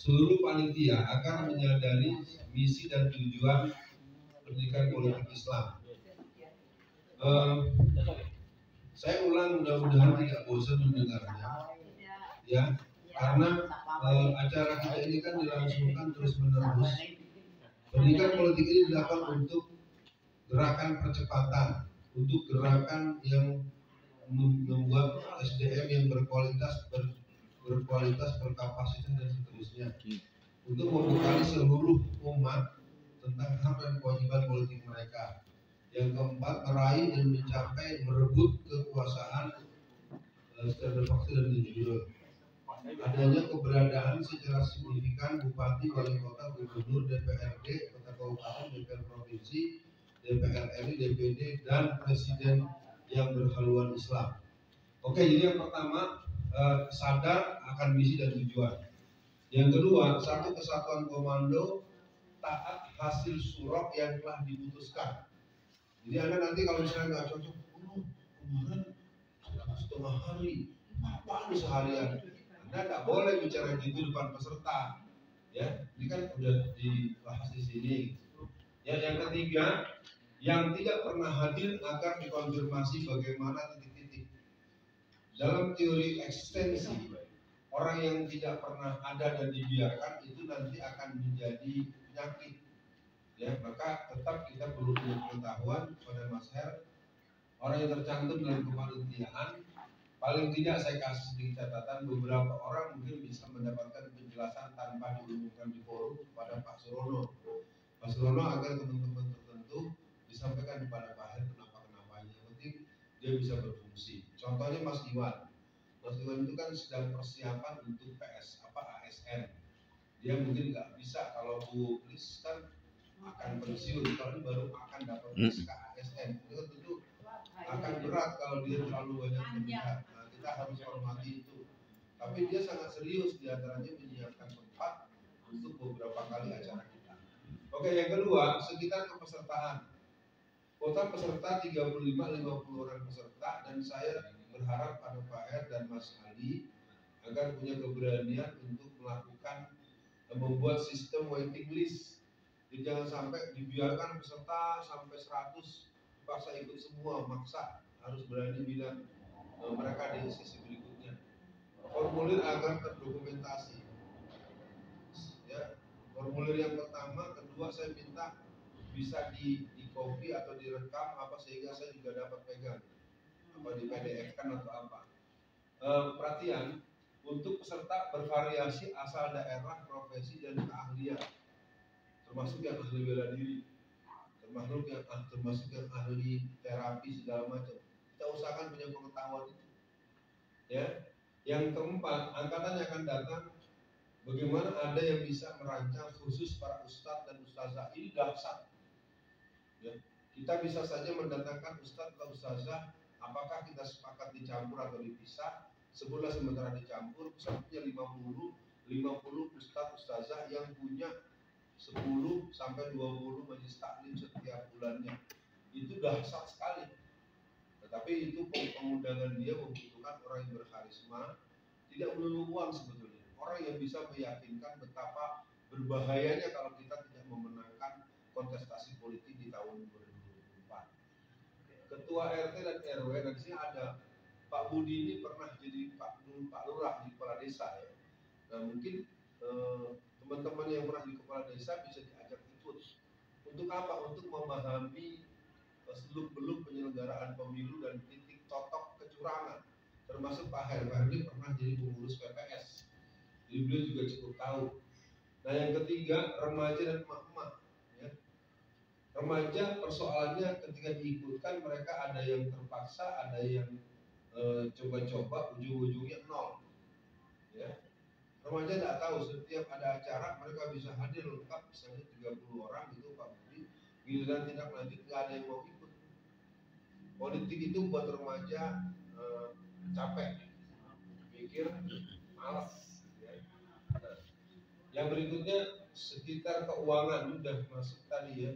seluruh panitia agar menyadari misi dan tujuan pendidikan politik Islam. Saya ulang, mudah-mudahan tidak bosan mendengarnya, ya, karena acara kita ini kan dilangsungkan terus-menerus. Pendidikan politik ini dilakukan untuk gerakan percepatan, untuk gerakan yang membuat SDM yang berkualitas, berkapasitas dan seterusnya, untuk membekali seluruh umat tentang hak dan kewajiban politik mereka. Yang keempat, meraih dan mencapai merebut kekuasaan secara de facto dan de jure. Adanya keberadaan secara signifikan bupati, wali kota, gubernur, DPRD, kota kabupaten, DPR provinsi, DPR RI, DPD, dan presiden yang berhaluan Islam. Oke, jadi yang pertama, sadar akan misi dan tujuan. Yang kedua, satu kesatuan komando, taat hasil surok yang telah diputuskan. Jadi Anda nanti kalau misalnya nggak cocok, kemarin setengah hari, apaan seharian? Anda nggak boleh bicara gitu depan peserta, ya. Ini kan udah dibahas di sini. Yang ketiga, yang tidak pernah hadir agar dikonfirmasi bagaimana titik-titik. Dalam teori eksistensi, orang yang tidak pernah ada dan dibiarkan itu nanti akan menjadi penyakit. Ya, maka tetap kita perlu pengetahuan kepada Mas Her, orang yang tercantum dalam kepanitiaan. Paling tidak saya kasih sedikit catatan, beberapa orang mungkin bisa mendapatkan penjelasan tanpa diumumkan di forum kepada Pak Surono. Pak Surono agar teman-teman tertentu disampaikan kepada Pak Her kenapa-kenapanya. Penting dia bisa berfungsi. Contohnya Mas Iwan. Mas Iwan itu kan sedang persiapan untuk ASN. Dia mungkin nggak bisa, kalau Bu Lis kan akan pensiun, kalau ini baru akan dapat SK ASN. Itu tentu akan berat kalau dia terlalu banyak berpihak. Nah, kita harus hormati itu. Tapi dia sangat serius, diantaranya menyiapkan tempat untuk beberapa kali acara kita. Oke, yang kedua, sekitar kepesertaan. Kota peserta 35-50 orang peserta, dan saya berharap pada Pak R dan Mas Ali agar punya keberanian untuk melakukan, membuat sistem waiting list. Jadi jangan sampai dibiarkan peserta sampai 100 dipaksa ikut semua, maksa, harus berani bilang mereka di sisi berikutnya. Formulir agar terdokumentasi. Ya, formulir yang pertama, kedua saya minta bisa di copy atau direkam apa sehingga saya juga dapat pegang, apa di PDF kan atau apa. Perhatian, untuk peserta bervariasi asal daerah, profesi dan keahlian, termasuk yang ahli bela diri, termasuk yang ahli terapi segala macam. Kita usahakan punya pengetahuan itu. Ya. Yang keempat, angkatan yang akan datang, bagaimana ada yang bisa merancang khusus para ustadz dan ustazah. Ini dahsyat. Ya. Kita bisa saja mendatangkan ustadz atau ustazah, apakah kita sepakat dicampur atau dipisah. Sebulan sementara dicampur, misalnya 50 ustadz ustazah yang punya 10 sampai 20 majelis taklim setiap bulannya. Itu dahsyat sekali. Tetapi itu pengundangan dia membutuhkan orang yang berkarisma, tidak melulu uang sebetulnya. Orang yang bisa meyakinkan betapa berbahayanya kalau kita tidak memenangkan kontestasi politik di tahun 2024. Ketua RT dan RW, dan di sini ada Pak Budi, ini pernah jadi Pak Lurah di kepala desa ya. Nah mungkin teman-teman yang pernah di kepala desa bisa diajak ikut. Untuk apa? Untuk memahami seluk-beluk penyelenggaraan pemilu dan titik totok kecurangan. Termasuk Pak Herwandi pernah jadi pengurus PPS. Jadi beliau juga cukup tahu. Nah yang ketiga, remaja dan emak-emak. Ya. Remaja persoalannya ketika diikutkan mereka ada yang terpaksa, ada yang coba-coba, ujung-ujungnya nol. Ya. Remaja tidak tahu, setiap ada acara mereka bisa hadir lengkap, misalnya 30 orang gitu Pak Budi, giliran tindak lanjut nggak ada yang mau ikut. Politik itu buat remaja capek, pikir, malas. Ya. Nah, yang berikutnya sekitar keuangan, sudah masuk tadi ya,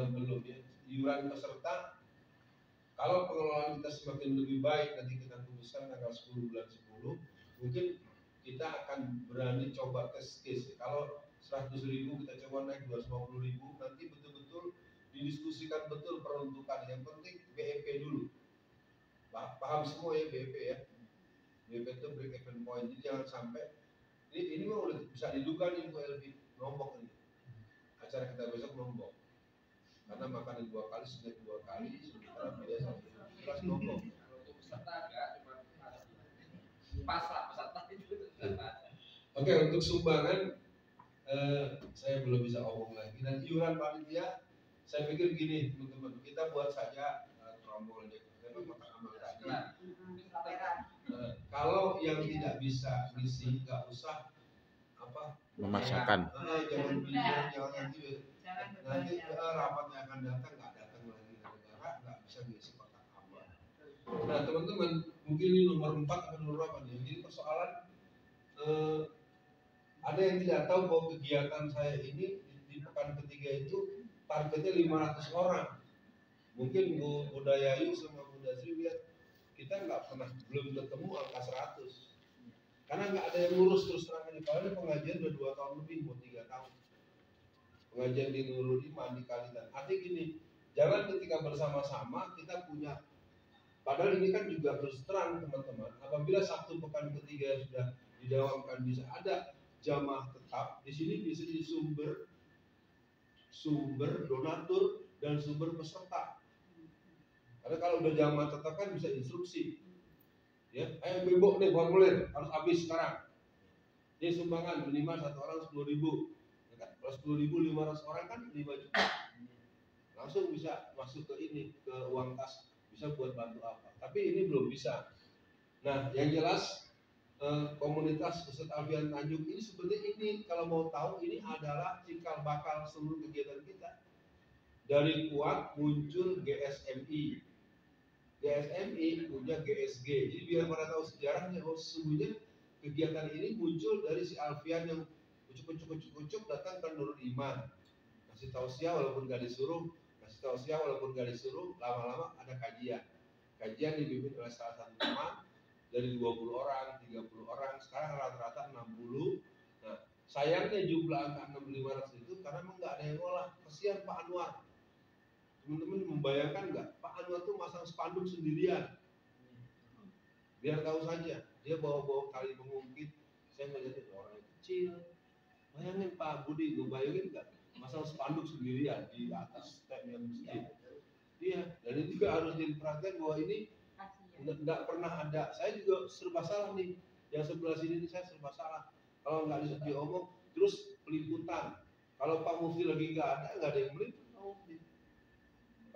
belum ya, iuran peserta. Kalau pengelolaan kita semakin lebih baik, nanti kita putuskan tanggal 10 bulan 10, mungkin kita akan berani coba tes case. Kalau 100.000 kita coba naik 250.000, nanti betul-betul didiskusikan betul peruntukan. Yang penting BEP dulu. Paham semua ya BEP ya. BEP itu break even point. Jadi jangan sampai ini mah udah bisa diduga nih Bu Elvi, nombok ini. Acara kita besok nombok. Karena makanan 2 kali, snack 2 kali, sementara biasa jelas nombok. Untuk peserta enggak, cuma pasar peserta itu. Oke, untuk sumbangan saya belum bisa omong lagi. Dan iuran panitia, saya pikir gini teman-teman, kita buat saja trombol aja. Kotak amal tadi. Kalau yang tidak bisa ngisi, nggak usah memaksakan. Jangan bilang, jangan nanti rapatnya akan datang nggak datang lagi gara-gara nggak bisa ngisi kotak amal. Nah teman-teman, mungkin ini nomor 4 atau nomor berapa nih? Jadi persoalan ada yang tidak tahu bahwa kegiatan saya ini di pekan ketiga itu targetnya 500 orang. Mungkin Bu Dayayu sama Bu Dasri lihat kita nggak pernah, belum ketemu angka 100. Karena nggak ada yang ngurus terus terang aja. Padahal pengajian udah 2 tahun lebih, mau 3 tahun. Pengajian di Nurul Iman, di Kalitan. Artinya gini, jangan ketika bersama-sama kita punya, padahal ini kan juga terus terang teman-teman. Apabila Sabtu pekan ketiga sudah didawamkan, bisa ada jamaah tetap. Di sini bisa jadi sumber donatur dan sumber peserta. Karena kalau udah jamaah tetap kan bisa instruksi. Ya, ayo ibu nih formulir harus habis sekarang. Ini sumbangan minimal 1 orang 10.000. Ya kan? Kalau 10.500 orang kan 5 juta. Langsung bisa masuk ke ini, ke uang kas, bisa buat bantu apa. Tapi ini belum bisa. Nah, yang jelas komunitas Ustadz Alfian Tanjung ini sebenarnya ini kalau mau tahu ini adalah cikal bakal seluruh kegiatan kita. Dari kuat muncul GSMI. GSMI punya GSG. Jadi biar pada tahu sejarahnya, sesungguhnya kegiatan ini muncul dari si Alfian yang ucuk datang ke Nurul Iman. Kasih tausiah walaupun gak disuruh, lama-lama ada kajian. Kajian dipimpin oleh salah satu teman dari 20 orang, 30 orang, sekarang rata-rata 60. Nah, sayangnya jumlah angka 6.500 itu karena memang nggak ada yang ngolah. Kesian Pak Anwar. Teman-teman membayangkan nggak? Pak Anwar tuh masang spanduk sendirian. Biar tahu saja, dia bawa-bawa kali mengungkit. Saya ngeliatin orang yang kecil. Bayangin Pak Budi, gue bayangin nggak? Masang spanduk sendirian di atas step yang masjid. Iya, dan ini juga harus diperhatikan bahwa ini nggak pernah ada. Saya juga serba salah nih. Yang sebelah sini nih saya serba salah. Kalau nggak diomong, terus peliputan. Kalau Pak Mufti lagi nggak ada yang meliput.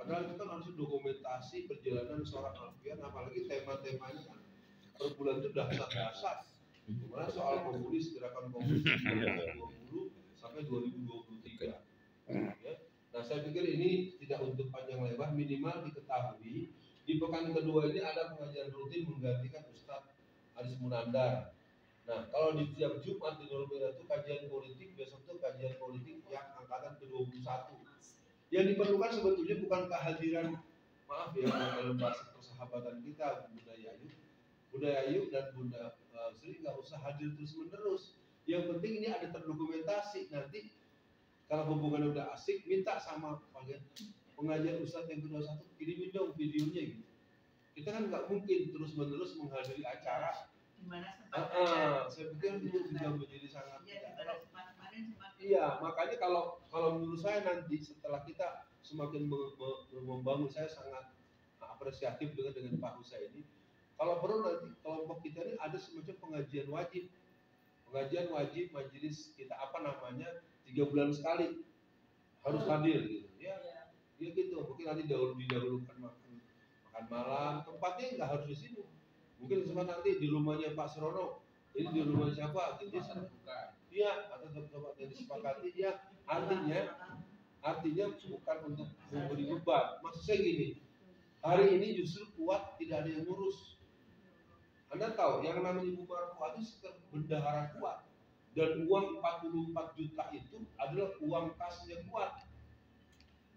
Padahal itu kan harus dokumentasi perjalanan seorang Alfian, apalagi tema-temanya kan per bulan itu dasar-dasar. Kemudian soal komunis, gerakan komunis 2020 sampai 2023. Ya. Nah saya pikir ini tidak untuk panjang lebar, minimal diketahui di pekan kedua ini ada pengajian rutin menggantikan Ustadz Aris Munandar. Nah kalau di tiap Jumat di Nurul Iman itu kajian politik, besok itu kajian politik yang angkatan ke-21. Yang diperlukan sebetulnya bukan kehadiran, maaf ya, dalam bahasa persahabatan kita Bunda Yayu dan Bunda Sri nggak usah hadir terus menerus. Yang penting ini ada terdokumentasi. Nanti kalau hubungan udah asik, minta sama pengajian Ustadz yang ke-21 kirimin dong videonya gitu. Kita kan nggak mungkin terus menerus menghadiri acara. Saya pikir itu juga menjadi sangat. Iya, makanya kalau menurut saya nanti setelah kita semakin membangun, saya sangat apresiatif dengan Pak Husa ini. Kalau perlu nanti kelompok kita ini ada semacam pengajian wajib majelis kita 3 bulan sekali harus hadir gitu. Ya gitu. Mungkin nanti didahulukan makan malam. Tempatnya nggak harus di sini. Mungkin sempat nanti di rumahnya Pak Serono. Ini di rumah siapa? Jadi bukan. Iya, atau tempat yang disepakati ya. Artinya bukan untuk memberi beban. Maksud saya gini, hari ini justru kuat tidak ada yang ngurus. Anda tahu yang namanya Ibu Marfuah itu bendahara kuat, dan uang 44 juta itu adalah uang kasnya kuat.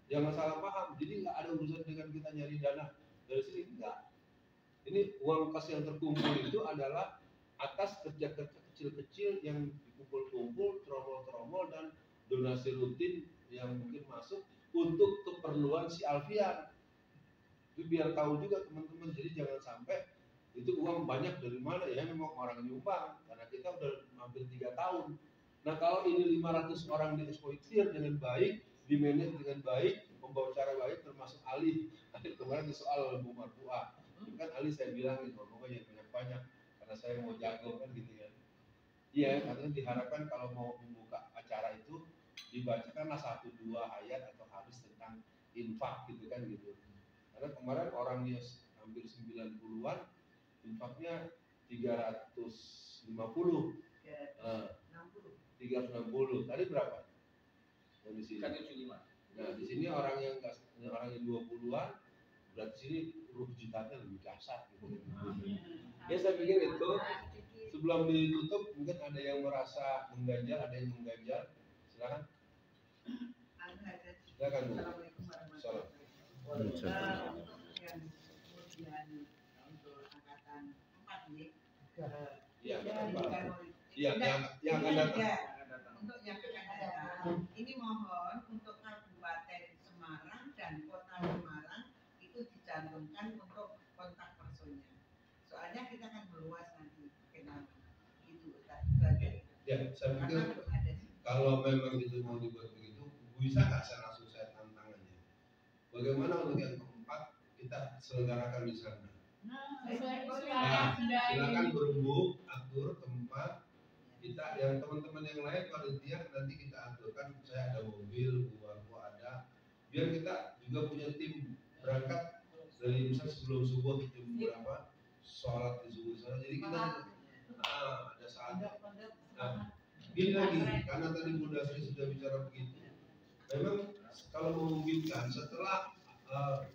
Jangan salah paham. Jadi nggak ada urusan dengan kita nyari dana dari sini, enggak. Ini uang kas yang terkumpul itu adalah atas kerja kecil-kecil yang dikumpul-kumpul, tromol-tromol dan donasi rutin yang mungkin masuk untuk keperluan si Alfian. Itu biar tahu juga teman-teman. Jadi jangan sampai itu uang banyak dari mana ya, memang orang nyumbang karena kita udah hampir 3 tahun. Nah kalau ini 500 orang dieksploitir dengan baik, dimanage dengan baik, membawa cara baik, termasuk Ali kemarin di soal Bu Marfuah, kan Ali saya bilang gitu, pokoknya banyak-banyak karena saya mau jago kan gitu ya. Iya, katanya diharapkan kalau mau membuka acara itu dibacakanlah 1-2 ayat atau hadis tentang infak gitu kan gitu. Karena kemarin orangnya hampir 90-an, infaknya 350. 360. Tadi berapa? Nah, di sini. 175. Nah, di sini orang yang 20-an, berarti sini ruh jutaan lebih dahsyat gitu. Ya saya pikir itu sebelum ditutup mungkin ada yang merasa mengganjal, ada yang mengganjal. Silakan. Silakan Bu. Salam. Yang kemudian untuk angkatan 4 nih. Iya, Iya, yang akan datang. Untuk yang akan datang, ini mohon untuk Kabupaten Semarang dan Kota Semarang itu dicantumkan untuk kontak personnya. Soalnya kita kan meluas nanti kenal itu saja. Ya, saya pikir kalau memang itu mau dibuat begitu, bisa nggak saya langsung saya tantang aja. Bagaimana untuk yang keempat kita selenggarakan di sana? Silakan berembuk, atur tempat. Kita yang teman-teman yang lain panitia nanti kita aturkan. Saya ada mobil, Bu ada. Biar kita juga punya tim berangkat dari misal sebelum subuh jam berapa sholat di subuh sana. Jadi kita ada saatnya. Nah, gini lagi, karena tadi Bu Dasri sudah bicara begitu. Memang kalau memungkinkan setelah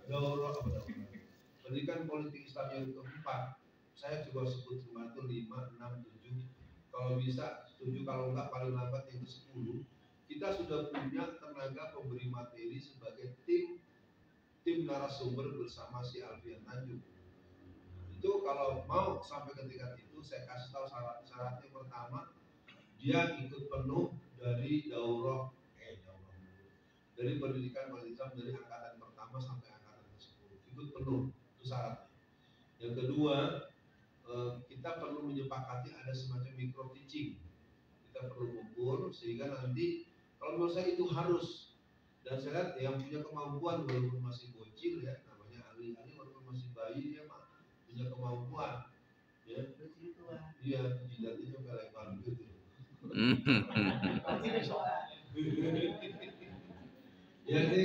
daurah pendidikan politik Islam yang keempat, saya coba sebut kemarin itu 5, 6, 7. Kalau bisa 7, kalau enggak paling lambat yang ke-10. Kita sudah punya tenaga pemberi materi sebagai tim narasumber bersama si Alfian Tanjung. Itu kalau mau sampai ke tingkat itu, saya kasih tahu syaratnya. Pertama, dia ikut penuh dari daurah dari pendidikan Islam dari angkatan pertama sampai angkatan ke-10 ikut penuh, itu syaratnya. Yang kedua, kita perlu menyepakati ada semacam micro teaching. Kita perlu ukur sehingga nanti kalau menurut saya itu harus, dan saya lihat yang punya kemampuan walaupun masih bocil ya, namanya Ali walaupun masih bayi dia mah punya kemampuan ya. Iya, jidatnya sampai lebar gitu. Jadi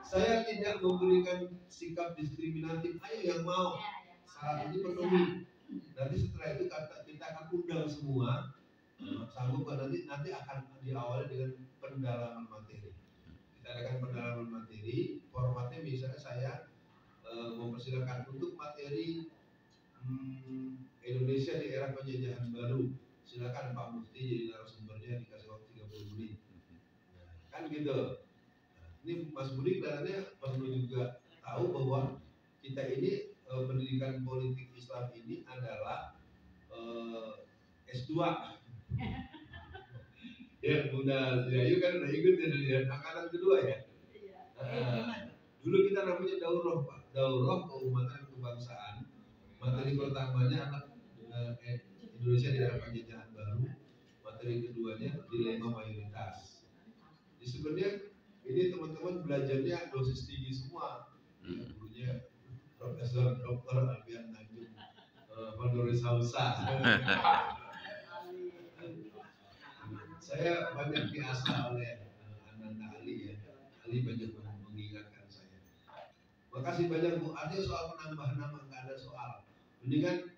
saya tidak memberikan sikap diskriminatif. Ayo yang mau syarat ini penuhi. Nanti setelah itu kita akan undang semua. Sanggup nanti akan diawali dengan pendalaman materi. Kita adakan pendalaman materi. Formatnya misalnya saya mempersilakan untuk materi Indonesia di era penjajahan baru. Silakan Pak Mufti jadi narasumbernya, dikasih waktu 30 menit. Kan gitu. Ini Mas Budi kelihatannya perlu juga tahu bahwa kita ini pendidikan politik Islam ini adalah S2. Ya, Bunda Zayu kan udah ikut ya, angkatan kedua ya. Dulu kita namanya daurah Pak, daurah keumatan kebangsaan. Materi pertamanya anak Indonesia di era penjajahan baru. Materi keduanya dilema mayoritas. Jadi sebenarnya ini teman-teman belajarnya dosis tinggi semua. Gurunya Profesor Dr. Alfian Tanjung, Honoris Causa. Saya banyak diasah oleh Ananda Ali ya. Ali banyak mengingatkan saya. Makasih banyak Bu. Ada soal penambahan nama, nggak ada soal. Mendingan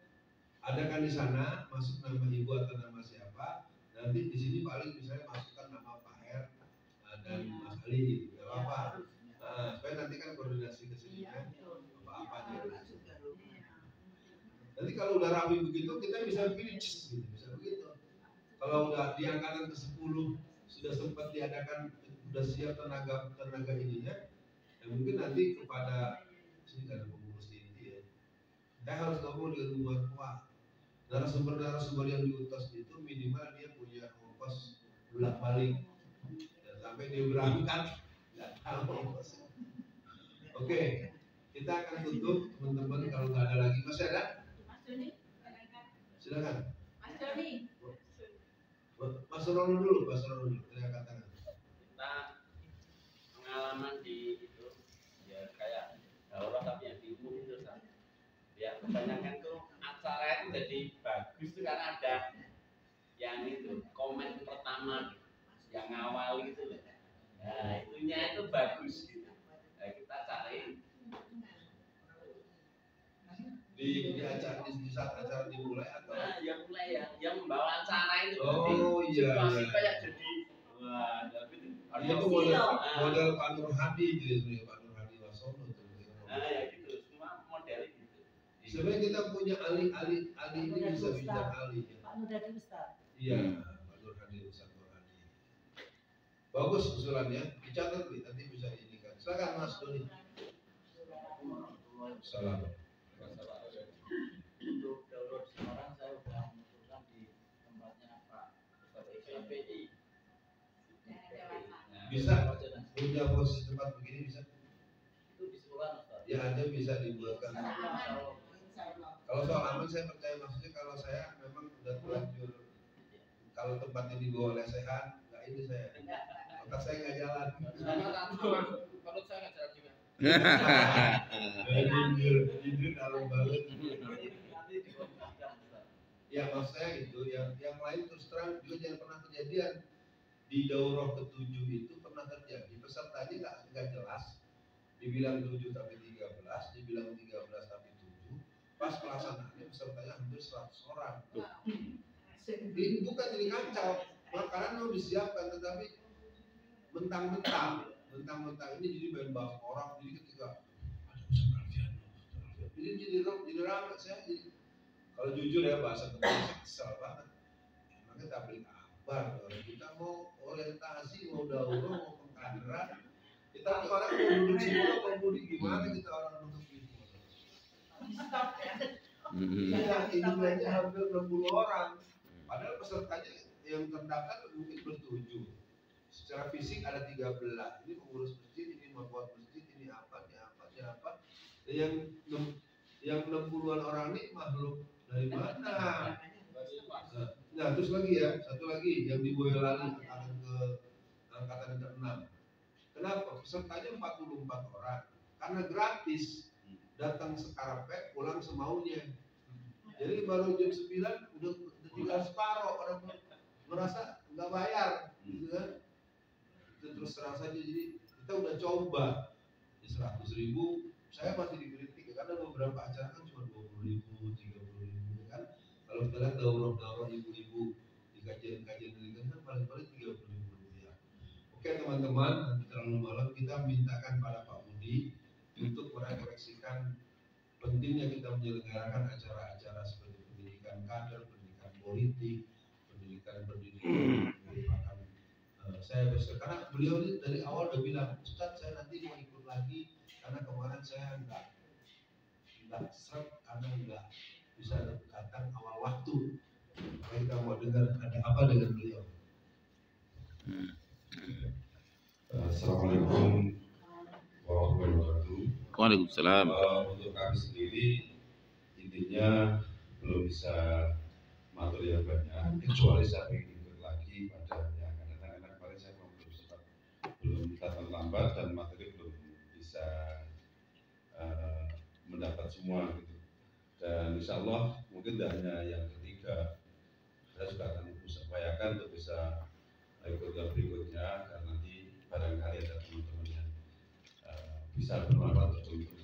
adakan di sana, masuk nama ibu atau nama siapa. Nanti di sini paling misalnya masukkan nama Pak R dan Mas Ali gitu, nggak apa-apa. Supaya nanti kan koordinasi ke sini kan, apa-apa aja. Nanti kalau udah rapi begitu, kita bisa pilih gitu, bisa begitu. Kalau udah di angkatan ke-10 sudah sempat diadakan, sudah siap tenaga ininya, ya mungkin nanti kepada sini nggak ada pengurus inti ya. Saya harus ngomong dengan Bu Marfuah. narasumber yang diutus itu minimal dia punya ongkos bolak balik, dan sampai dia berangkat nggak tahu ongkosnya. Oke, kita akan tutup teman-teman, kalau nggak ada lagi. Masih ada? Silakan. Mas Rono dulu, angkat tangan. Kita pengalaman di itu ya kayak daurah tapi yang di umum itu kan. Ya kebanyakan tuh acara itu jadi bagus tuh karena ada yang itu komen pertama yang awal gitu loh. Nah itunya itu bagus gitu. Nah, kita cari Di saat acara dimulai atau yang mulai yang membawa acara itu. oh iya kayak jadi wah itu model Pak Nur Hadi gitu ya, Pak Nur Hadi Wasono tuh. Ya gitu, semua model gitu. Sebenarnya kita punya ahli ini bisa bicara ahli ya. Pak Nur Hadi Ustaz. Iya, Pak Nur Hadi Ustaz Nur Hadi. Bagus usulannya, dicatat nih, nanti bisa diindikan. Silakan Mas Doni. Salam. Untuk daurah di Semarang saya sudah mengusulkan di tempatnya Pak KPI. Bisa punya posisi tempat begini bisa? Itu di sekolah Ustaz. Ya ada bisa dibuatkan. Kalau soal aman saya percaya, maksudnya kalau saya memang udah terlanjur, kalau tempatnya dibawa lesehan, nggak ini saya, maka saya nggak jalan. Kalau saya nggak jalan juga. Jujur dalam banget. Ya maksud saya gitu, yang lain terus terang juga jangan pernah kejadian di daurah ke-7 itu pernah terjadi pesertanya nggak jelas, dibilang 7 tapi 13, dibilang 13 tapi 7, pas pelaksanaannya pesertanya hampir 100 orang. Ini bukan jadi kacau, makanan mau disiapkan tetapi mentang-mentang ini jadi main bahas orang, jadi ketika ada Ustaz Alfian, jadi ramai saya jadi, kalau jujur ya bahasa teman kesel banget. Makanya tabligh akbar, kalau kita mau orientasi, mau daurah, mau pengkaderan, kita orang mau duduk semua, mau mudik gimana kita orang duduk gitu. Ya, ini aja hampir 60 orang, padahal pesertanya yang terdaftar mungkin ber-7. Secara fisik ada 13, ini pengurus masjid, ini membuat masjid, ini apa. Dan yang 60-an orang ini makhluk dari mana? Nah terus lagi ya, satu lagi yang di Boyolali angkatan ke-6. Kenapa? Pesertanya 44 orang, karena gratis, datang sekarapet, pulang semaunya. Jadi baru jam 9 udah tinggal separuh, orang merasa nggak bayar, gitu kan? Terus terang saja, jadi kita udah coba di 100.000, saya masih dikritik karena beberapa acara kan cuma 20.000, 30.000 kan. Kalau kita lihat daurah ibu-ibu di kajian ini kan paling-paling 30.000 rupiah. Oke teman-teman, nanti terlalu malam kita mintakan pada Pak Budi untuk merefleksikan pentingnya kita menyelenggarakan acara-acara seperti pendidikan kader, pendidikan politik, pendidikan merupakan saya besar, karena beliau ini dari awal udah bilang, Ustaz saya nanti mau ikut lagi karena kemarin saya nggak seret karena nggak bisa datang awal waktu. Kita mau dengar ada apa dengan beliau. Assalamualaikum warahmatullahi wabarakatuh. Waalaikumsalam. Untuk kami sendiri intinya belum bisa materi yang banyak, kecuali saya ingin ikut lagi pada yang akan datang, karena kemarin saya belum datang lambat dan materi belum bisa mendapat semua gitu. Dan insya Allah mungkin tidak hanya yang ketiga, saya juga akan upayakan untuk bisa ikut yang berikutnya, karena nanti barangkali ada teman-teman yang bisa bermanfaat untuk itu.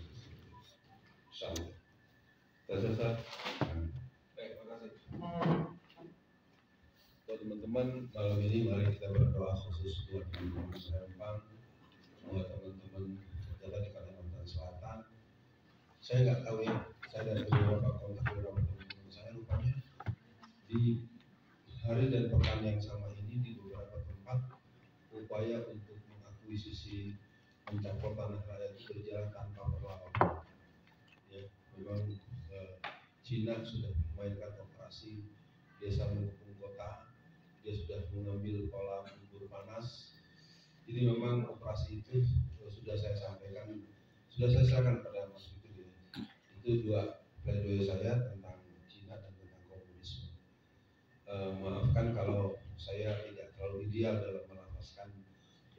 Insya Allah. Baik, terima kasih. Buat teman-teman, malam ini mari kita berdoa khusus buat teman-teman Serempang, buat teman-teman tercatat di Kalimantan Selatan. Saya nggak tahu ya, saya dari beberapa kontak beberapa teman-teman saya, rupanya di hari dan pekan yang sama ini di beberapa tempat upaya untuk mengakuisisi mencaplok tanah rakyat itu berjalan tanpa perlawanan. Ya, memang Cina sudah memainkan operasi operasi desa Mengkung Kota. Dia sudah mengambil kolam bubur panas. Ini memang operasi itu sudah saya sampaikan, sudah saya serahkan pada Mas Fikri. Itu dua pledoi saya tentang Cina dan tentang komunisme. Maafkan kalau saya tidak terlalu ideal dalam melafazkan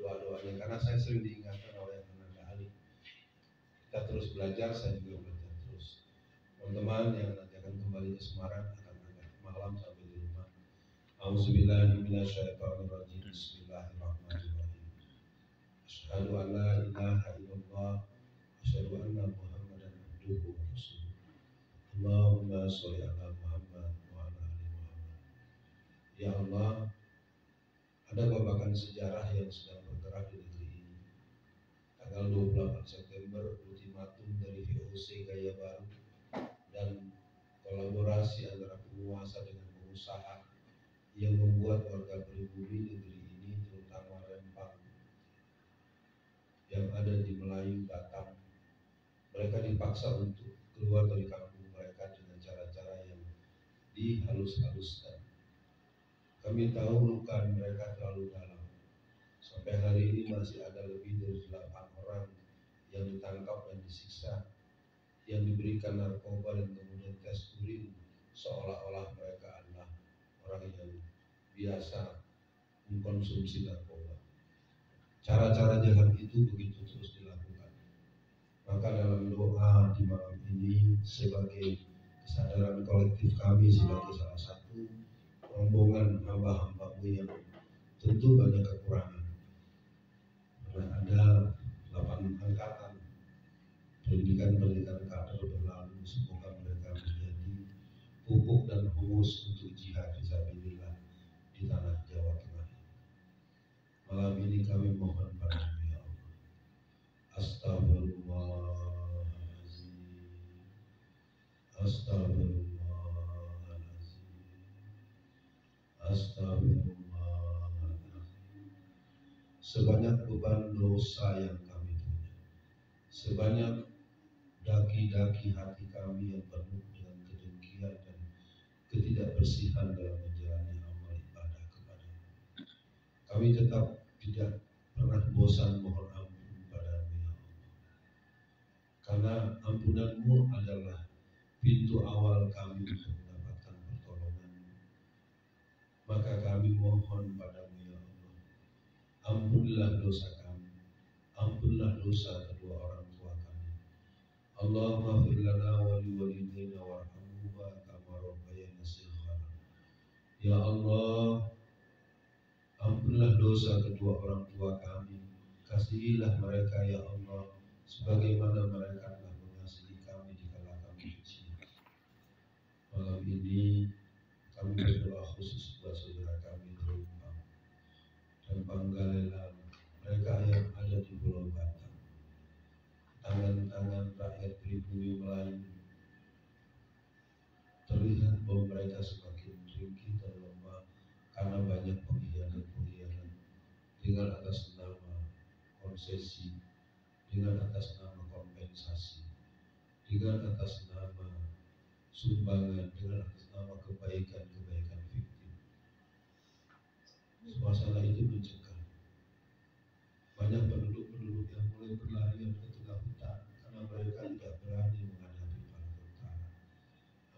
doa-doanya, karena saya sering diingatkan oleh tenaga ahli. Kita terus belajar, saya juga belajar terus. Teman-teman yang nanti akan kembali ke Semarang akan agak malam sampai di rumah. Auzubillahi minasyaitonirrajim. Bismillahirrahmanirrahim. Asyhadu an la ilaha illallah, asyhadu anna Muhammadan abduhu wa rasuluh. Allahumma sholli ala Muhammad wa ala ali Muhammad. Ya Allah, ada babakan sejarah yang sedang bergerak di negeri ini. Tanggal 28 September, ultimatum dari VOC Gaya Baru dan kolaborasi antara penguasa dengan pengusaha yang membuat warga pribumi negeri ini, terutama Rempang yang ada di Melayu, Batam, mereka dipaksa untuk keluar dari kampung mereka dengan cara-cara yang dihalus-haluskan. Kami tahu luka mereka terlalu dalam. Sampai hari ini masih ada lebih dari 8 orang yang ditangkap dan disiksa, yang diberikan narkoba dan kemudian tes urin seolah-olah mereka adalah orang yang biasa mengkonsumsi narkoba. Cara-cara jahat itu begitu terus dilakukan. Maka dalam doa di malam ini, sebagai kesadaran kolektif kami sebagai salah satu rombongan hamba-hamba-Mu yang tentu banyak kekurangan, karena ada 8 angkatan pendidikan kader berlalu, semoga mereka menjadi pupuk dan humus untuk jihad fisabilillah di tanah Jawa Tengah. Malam ini kami mohon padamu ya Allah. Astagfirullahaladzim. Astagfirullahaladzim. Astagfirullahaladzim. Sebanyak beban dosa yang kami punya, sebanyak daki-daki hati kami yang penuh dengan kedengkian dan ketidakbersihan dalam menjalani amal ibadah kepada-Mu, kami tetap tidak pernah bosan mohon ampun padamu ya Allah. Karena ampunan-Mu adalah pintu awal kami untuk mendapatkan pertolongan-Mu. Maka kami mohon padamu ya Allah, ampunilah dosa kami, ampunilah dosa kedua orang tua kami. Allahumma fir lana wa li walidayna warhamhuma kama rabbayana shighara. Ya Allah, ampunilah dosa kedua orang tua kami, kasihilah mereka ya Allah, sebagaimana mereka telah mengasihi kami dikala kami kecil. Malam ini kami berdoa khusus buat saudara kami di Rempang Galelan, mereka yang ada di Pulau Batam. Tangan-tangan rakyat pribumi Melayu terlihat bahwa mereka semakin ringkih dan lemah karena banyak pengkhianat-pengkhianat dengan atas nama konsesi, dengan atas nama kompensasi, dengan atas nama sumbangan, dengan atas nama kebaikan-kebaikan fiktif. Suasana itu mencegah. Banyak penduduk-penduduk yang mulai berlarian ke tengah hutan karena mereka tidak berani menghadapi para tentara.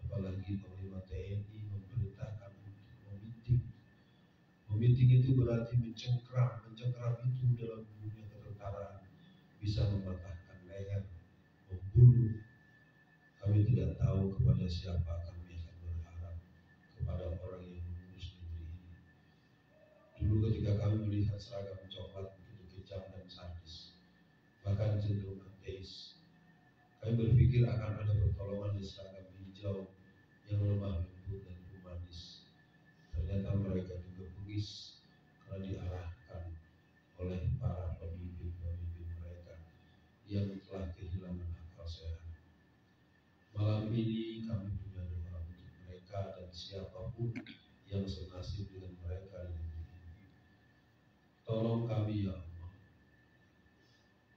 Apalagi Panglima TNI memerintahkan untuk memiting. Memiting itu berarti mencengkram. Mencengkram itu dalam dunia ketentaraan bisa mematahkan leher, membunuh. Kami tidak tahu kepada siapa kami akan berharap, kepada orang yang mengurus negeri ini. Dulu ketika kami melihat seragam coklat begitu kejam dan sadis, bahkan cenderung ateis, kami berpikir akan ada pertolongan di seragam hijau yang lemah lembut dan humanis. Ternyata mereka juga bugis karena diarahkan oleh para pemimpin-pemimpin mereka yang telah kehilangan akal sehat. Malam ini kami punya doa untuk mereka dan siapapun yang senasib dengan mereka di negeri ini. Tolong kami ya Allah.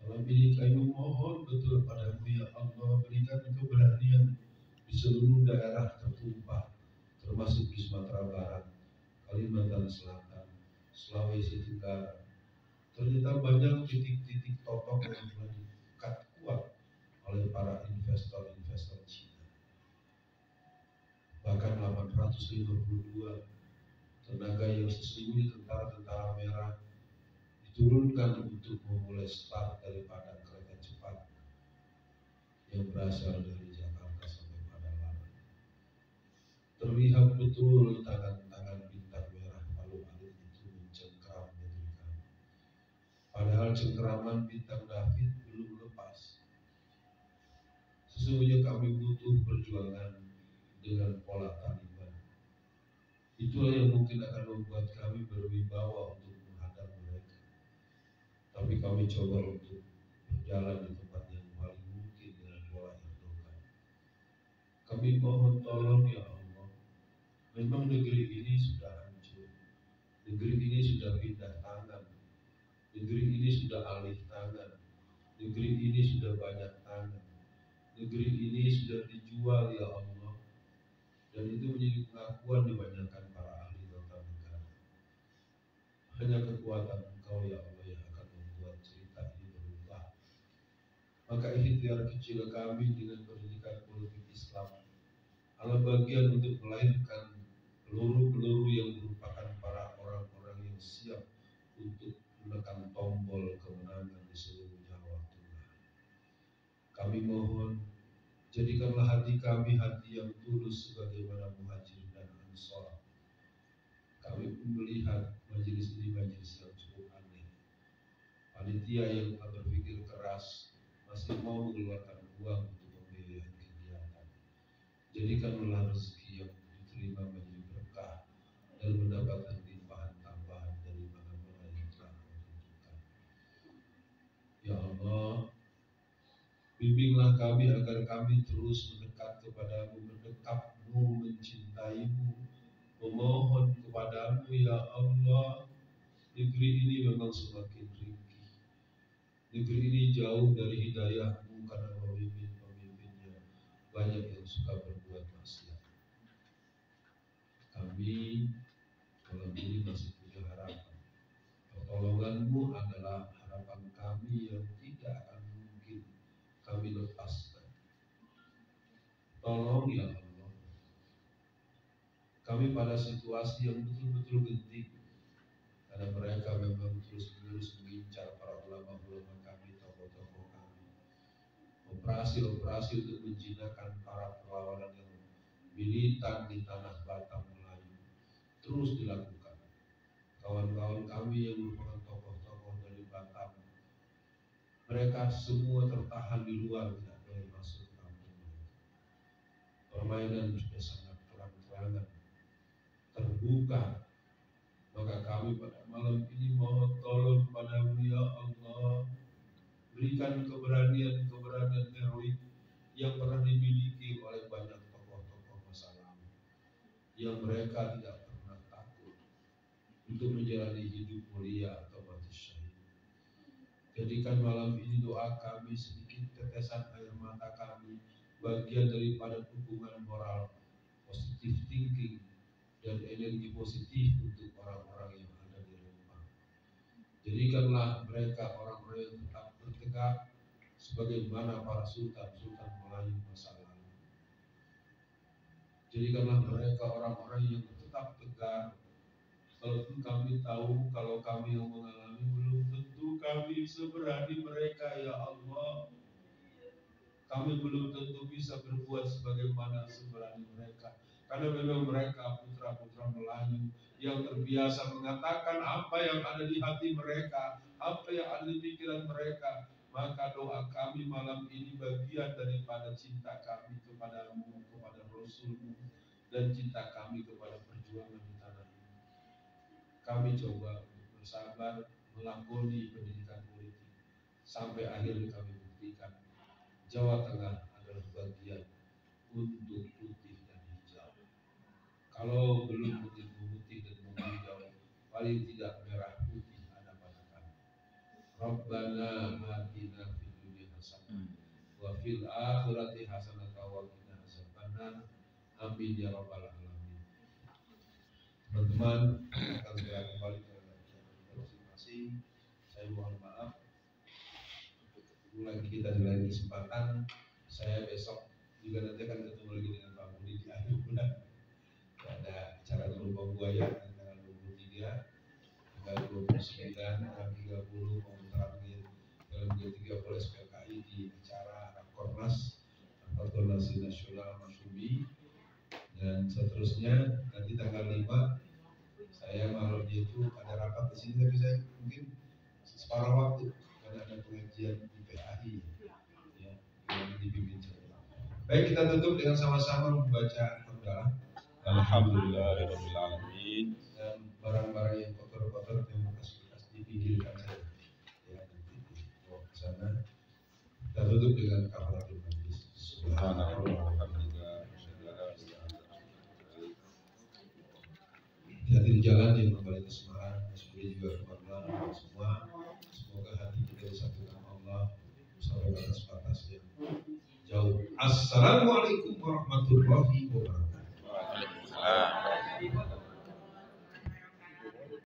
Malam ini kami memohon betul padamu ya Allah, berikan keberanian di seluruh daerah tertumpah, Selatan, Sulawesi Tenggara. Ternyata banyak titik-titik totok yang telah diikat kuat oleh para investor-investor Cina. Bahkan 852 tenaga yang sesungguhnya tentara-tentara merah diturunkan untuk memulai start daripada kereta cepat yang berasal dari Jakarta sampai Padalarang. Terlihat betul tangan-tangan bintang merah Palu Alit itu mencengkram negeri kami. Padahal cengkraman bintang David belum lepas. Sesungguhnya kami butuh perjuangan dengan pola Taliban. Itulah yang mungkin akan membuat kami berwibawa untuk menghadap mereka. Tapi kami coba untuk berjalan di tempat yang paling mungkin dengan pola Erdogan. Kami mohon tolong ya Allah. Memang negeri ini sudah hancur. Negeri ini sudah pindah tangan. Negeri ini sudah alih tangan. Negeri ini sudah banyak tangan. Negeri ini sudah dijual ya Allah. Dan itu menjadi pengakuan dibanyakan para ahli tata negara. Hanya kekuatan Engkau ya Allah yang akan membuat cerita ini berubah. Maka ikhtiar kecil kami dengan pendidikan politik Islam adalah bagian untuk melahirkan peluru-peluru yang merupakan para orang-orang yang siap untuk menekan tombol kemenangan di seluruh Jawa Tengah. Kami mohon, jadikanlah hati kami hati yang tulus sebagaimana Muhajirin dan Ansor. Kami pun melihat majelis ini majelis yang cukup aneh. Panitia yang telah berpikir keras masih mau mengeluarkan uang untuk membiayai kegiatan. Jadikanlah rezeki yang diterima menjadi berkah dan mendapatkan limpahan tambahan dari mana-mana yang telah Kau tentukan. Ya Allah, bimbinglah kami agar kami terus mendekat kepadamu, mendekapmu, mencintaimu, memohon kepadamu ya Allah. Negeri ini memang semakin ringkih. Negeri ini jauh dari hidayahmu karena pemimpin-pemimpinnya banyak yang suka berbuat maksiat. Kami malam ini masih punya harapan. Pertolonganmu adalah harapan kami yang tidak akan mungkin kami lepaskan. Tolong ya Allah. Kami pada situasi yang betul-betul genting. Karena mereka memang terus-menerus mengincar para ulama-ulama kami, tokoh-tokoh kami. Operasi-operasi untuk menjinakkan para perlawanan yang militan di tanah Batam Melayu terus dilakukan. Kawan-kawan kami yang merupakan tokoh-tokoh dari Batam, mereka semua tertahan di luar, tidak boleh masuk ke kampung mereka. Permainan sudah sangat terang-terangan, terbuka. Maka kami pada malam ini mohon tolong padamu ya Allah. Berikan keberanian-keberanian heroik yang pernah dimiliki oleh banyak tokoh-tokoh masa lalu, yang mereka tidak pernah takut untuk menjalani hidup mulia atau mati syahid. Jadikan malam ini doa kami sedikit tetesan air mata kami bagian daripada dukungan moral, positive thinking, dan energi positif untuk orang-orang yang ada di Rempang. Jadikanlah mereka orang-orang yang tetap bertegak sebagaimana para sultan-sultan Melayu masa lalu. Jadikanlah mereka orang-orang yang tetap tegar. Walaupun kami tahu kalau kami yang mengalami belum tentu kami seberani mereka ya Allah. Kami belum tentu bisa berbuat sebagaimana seberani mereka. Karena memang mereka putra-putra Melayu yang terbiasa mengatakan apa yang ada di hati mereka, apa yang ada di pikiran mereka. Maka doa kami malam ini bagian daripada cinta kami kepadamu, kepada Rasulmu, dan cinta kami kepada perjuangan di tanah ini. Kami coba untuk bersabar melakoni pendidikan politik sampai akhirnya kami buktikan Jawa Tengah adalah bagian untuk putih dan hijau. Kalau belum putih dan hijau, paling tidak merah putih ada pada kami. Rabbana atina fid dunya hasanah wa fil akhirati hasanah wa qina adzabannar. Amin ya rabbal alamin. teman-teman akan segera kembali ke masing-masing. Saya mohon maaf. Lagi kita di lain kesempatan. Saya besok juga nanti akan ketemu lagi dengan Pak Budi di akhir bulan. Ada acara Gelombang Buaya tanggal 23, tanggal 29, tanggal 30 mau terakhir dalam G30 SPKI di acara Rakornas Koordinasi Nasional Masyumi, dan seterusnya nanti tanggal 5 saya malamnya itu ada rapat di sini, tapi saya mungkin separuh waktu karena ada pengajian di PAI ya, yang dipimpin saya. Baik, kita tutup dengan sama-sama membaca hamdalah. Alhamdulillahirabbil alamin. Dan barang-barang yang kotor-kotor yang bekas-bekas dipinggirkan saja. Ya, nanti bawa ke sana. Kita tutup dengan kafaratul majlis. Subhanallah. Hati di jalan yang kembali ke Semarang, semoga juga kepada semua. Semoga hati kita disatukan Allah sampai batas-batas yang jauh. Assalamualaikum warahmatullahi wabarakatuh.